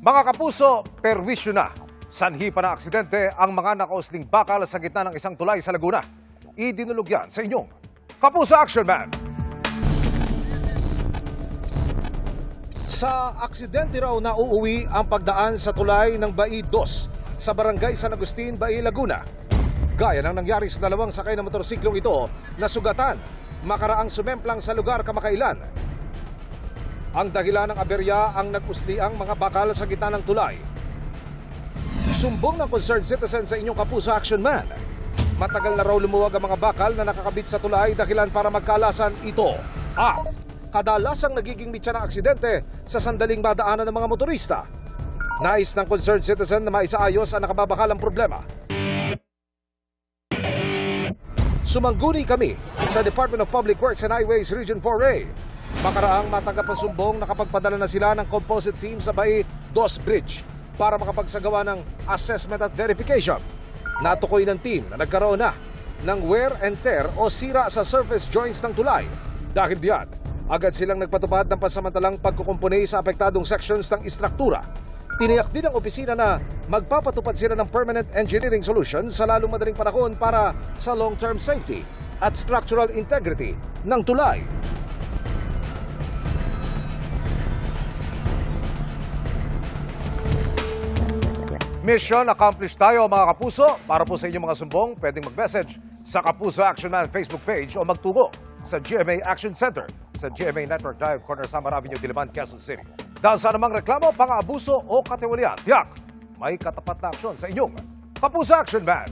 Mga kapuso, perwisyo na. Sanhi pa ng aksidente ang mga nakausling bakal sa gitna ng isang tulay sa Laguna. Idinulog yan sa inyong Kapuso Action Man. Sa aksidente raw na uuwi ang pagdaan sa tulay ng Bai 2 sa barangay San Agustin, Bai, Laguna. Gaya ng nangyari sa dalawang sakay na motorsiklong ito na sugatan makaraang sumemplang sa lugar kamakailan. Ang dahilan ng aberya ang nagpusliang mga bakal sa gitna ng tulay. Sumbong ng concerned citizen sa inyong Kapuso Action Man. Matagal na raw lumuwag ang mga bakal na nakakabit sa tulay dahilan para magkalasan ito. At kadalasang nagiging mitya ng aksidente sa sandaling madaanan ng mga motorista. Nais ng concerned citizen na maisaayos ang nakababakalang problema. Sumangguni kami sa Department of Public Works and Highways Region 4A. Makaraang matanggap ang sumbong na kapagpadala na sila ng composite team sa Bai 2 Bridge para makapagsagawa ng assessment at verification. Natukoy ng team na nagkaroon na ng wear and tear o sira sa surface joints ng tulay. Dahil diyan, agad silang nagpatupad ng pansamantalang pagkukumpuni sa apektadong sections ng istruktura. Tiniyak din ang opisina na magpapatupad sila ng permanent engineering solutions sa lalong madaling panahon para sa long-term safety at structural integrity ng tulay. Mission accomplished tayo mga kapuso. Para po sa inyong mga sumbong, pwedeng mag-message sa Kapuso Action Man Facebook page o magtugo sa GMA Action Center sa GMA Network Drive, Corner Samar Avenue, Diliman, Quezon City. Dahil sa namang reklamo, pang-aabuso o katiwalian, tiyak, may katapat na aksyon sa inyong Kapuso Action Man.